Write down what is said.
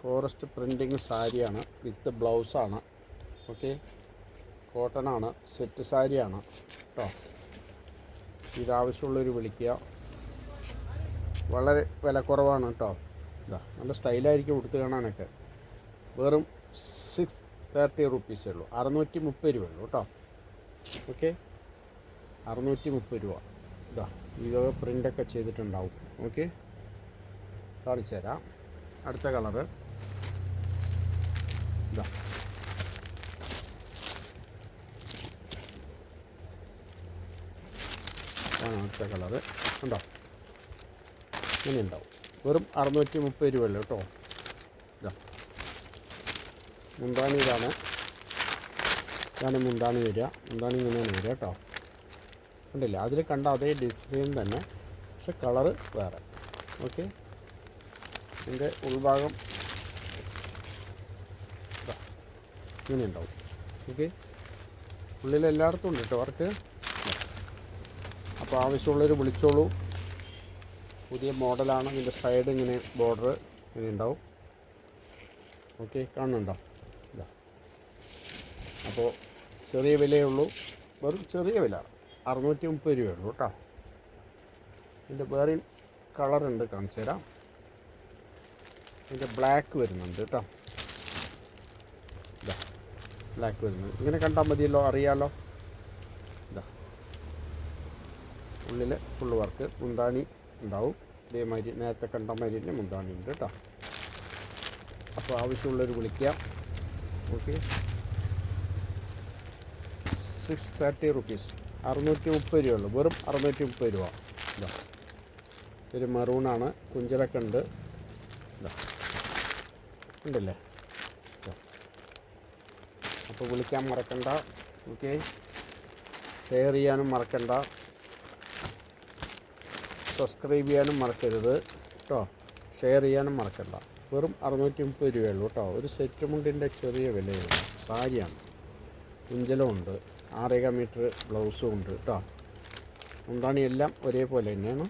Forest printing സാരിയാണ് വിത്ത് ബ്ലൗസാണ്. Okay, കോട്ടനാണ്, set സാരിയാണ് കേട്ടോ. ഇതാവശ്യമുള്ളവർ വിളിക്കുക. വളരെ വില കുറവാണ് കേട്ടോ. ഇതാ നല്ല സ്റ്റൈലായിരിക്കും ഉടുത്ത് കാണാനൊക്കെ. വെറും 630 റുപ്പീസേ ഉള്ളൂ, 630 രൂപ ഉള്ളൂ കേട്ടോ. ഓക്കെ, 630 രൂപ. ഇതാ ഈ പ്രിൻ്റൊക്കെ ചെയ്തിട്ടുണ്ടാവും. ഓക്കെ, കാണിച്ചു തരാം. അടുത്ത കളറ് ഇതാ, അടുത്ത കളറ് ഉണ്ടോ, ഇങ്ങനെ ഉണ്ടാവും. വെറും 630 രൂപ ഉള്ളൂ കേട്ടോ. ഇതാ മുന്താണി, ഇതാണ് മുന്താണി വരിക. മുന്താണി ഇങ്ങനെയാണ് വരിക കേട്ടോ. ഉണ്ടല്ലേ, അതിൽ കണ്ട അതേ ഡിസൈൻ തന്നെ, പക്ഷെ കളറ് വേറെ. ഓക്കെ, ഇതിൻ്റെ ഉൾഭാഗം ഇങ്ങനെ ഉണ്ടാവും. ഓക്കെ, ഉള്ളിൽ എല്ലായിടത്തും ഉണ്ട് കേട്ടോ വർക്ക്. അപ്പോൾ ആവശ്യമുള്ളവർ വിളിച്ചോളൂ. പുതിയ മോഡലാണ്. ഇതിൻ്റെ സൈഡ് ഇങ്ങനെ ബോർഡർ ഇങ്ങനെ ഉണ്ടാവും. ഓക്കെ, കാണുന്നുണ്ടോ? ഇതാ, അപ്പോൾ ചെറിയ വിലയേ ഉള്ളൂ, വെറും ചെറിയ വില 630 രൂപയേ ഉള്ളൂ കേട്ടോ. ഇതിൻ്റെ വേറെ കളറുണ്ട്, കാണിച്ചു തരാം. ഇതിൻ്റെ ബ്ലാക്ക് വരുന്നുണ്ട് കേട്ടോ. ഇതാ ബ്ലാക്ക് വരുന്നത്, ഇങ്ങനെ കണ്ടാൽ മതിയല്ലോ, അറിയാമല്ലോ. ഇതാ ഉള്ളിൽ ഫുള്ള് വർക്ക്, മുന്താണി ഉണ്ടാവും. ഇതേമാതിരി നേരത്തെ കണ്ട മാതിരി തന്നെ മുന്താണി ഉണ്ട് കേട്ടോ. അപ്പോൾ ആവശ്യമുള്ളവർ വിളിക്കാം. ഓക്കെ, 630 റുപ്പീസ്, 630 രൂപ ഉള്ളൂ, വെറും 630 രൂപ. ഇതാ ഒരു മറൂണാണ്, കുഞ്ചലൊക്കെ ഉണ്ട്. ഇതാ ഉണ്ടല്ലേ. അപ്പോൾ വിളിക്കാൻ മറക്കണ്ട. ഓക്കെ, ഷെയർ ചെയ്യാനും മറക്കണ്ട, സബ്സ്ക്രൈബ് ചെയ്യാനും മറക്കരുത് കേട്ടോ. ഷെയർ ചെയ്യാനും മറക്കണ്ട. വെറും 630 രൂപയുള്ളൂ കേട്ടോ. ഒരു സെറ്റ് മുണ്ടിൻ്റെ ചെറിയ വിലയുള്ളൂ. സാരിയാണ്, കുഞ്ചലമുണ്ട്, 6.5 മീറ്റർ ബ്ലൗസും ഉണ്ട് കേട്ടോ. മുന്താണി എല്ലാം ഒരേപോലെ തന്നെയാണ്.